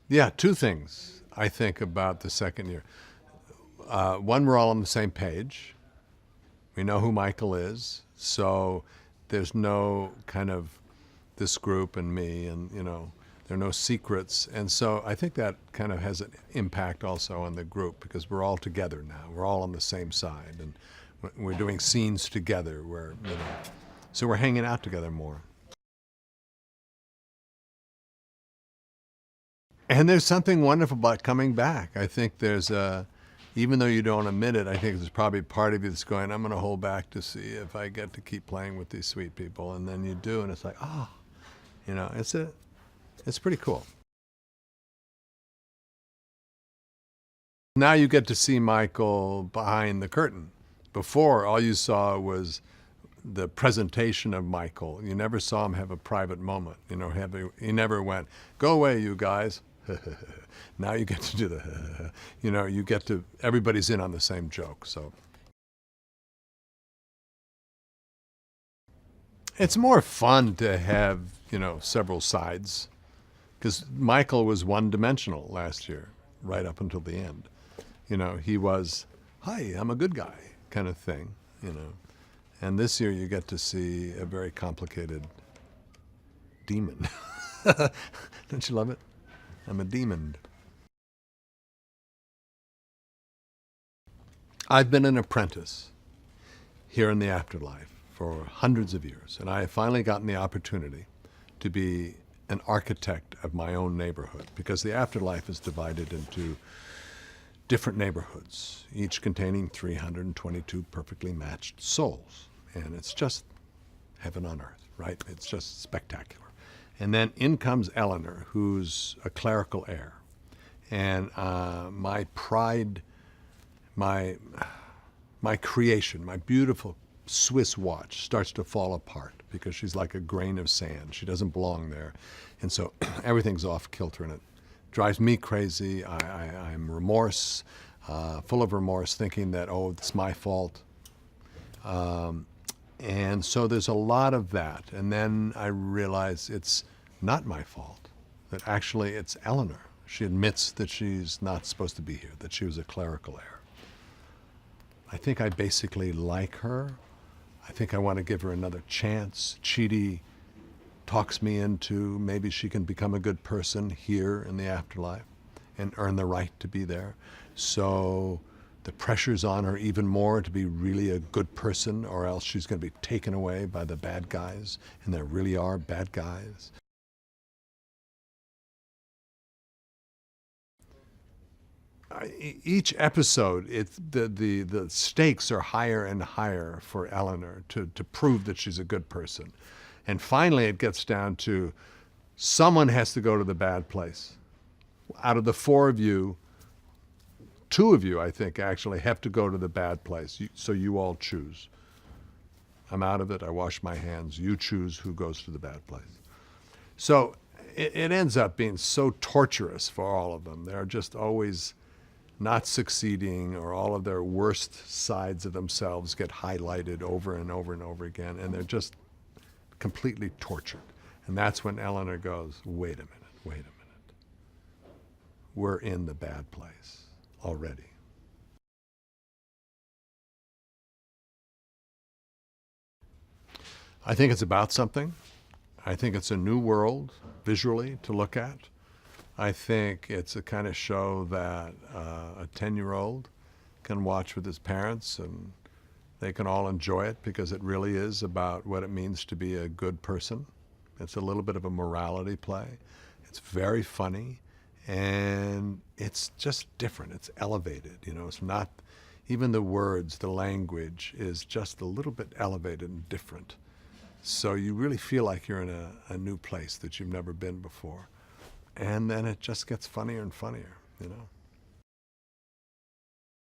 Yeah, two things I think about the second year. One, we're all on the same page. We know who Michael is, so there's no kind of this group and me, and there are no secrets. And so I think that kind of has an impact also on the group because we're all together now. We're all on the same side, and we're doing scenes together. So we're hanging out together more. And there's something wonderful about coming back. I think even though you don't admit it, I think there's probably part of you that's going, I'm going to hold back to see if I get to keep playing with these sweet people. And then you do, and it's like, it's pretty cool. Now you get to see Michael behind the curtain. Before, all you saw was the presentation of Michael. You never saw him have a private moment. He never went, go away, you guys. Now you get to do everybody's in on the same joke. So it's more fun to have, several sides because Michael was one-dimensional last year, right up until the end. He was, hi, I'm a good guy kind of thing, And this year you get to see a very complicated demon. Don't you love it? I'm a demon. I've been an apprentice here in the afterlife for hundreds of years, and I have finally gotten the opportunity to be an architect of my own neighborhood because the afterlife is divided into different neighborhoods, each containing 322 perfectly matched souls. And it's just heaven on earth, right? It's just spectacular. And then in comes Eleanor, who's a clerical heir. And my pride, my creation, my beautiful Swiss watch starts to fall apart because she's like a grain of sand. She doesn't belong there. And so everything's off kilter, and it drives me crazy. I'm full of remorse, thinking that, it's my fault. And so there's a lot of that. And then I realize it's not my fault, that actually it's Eleanor. She admits that she's not supposed to be here, that she was a clerical error. I think I basically like her. I think I want to give her another chance. Chidi talks me into maybe she can become a good person here in the afterlife and earn the right to be there. So the pressure's on her even more to be really a good person, or else she's going to be taken away by the bad guys, and there really are bad guys. Each episode, the stakes are higher and higher for Eleanor to prove that she's a good person. And finally it gets down to someone has to go to the bad place. Out of the four of you, two of you, I think, actually have to go to the bad place. So you all choose. I'm out of it. I wash my hands. You choose who goes to the bad place. So it ends up being so torturous for all of them. They're just always not succeeding, or all of their worst sides of themselves get highlighted over and over and over again, and they're just completely tortured. And that's when Eleanor goes, wait a minute. We're in the bad place already. I think it's about something. I think it's a new world visually to look at. I think it's a kind of show that a 10-year-old can watch with his parents, and they can all enjoy it because it really is about what it means to be a good person. It's a little bit of a morality play. It's very funny, and it's just different. It's elevated. It's not, even the words, the language is just a little bit elevated and different. So you really feel like you're in a new place that you've never been before. And then it just gets funnier and funnier.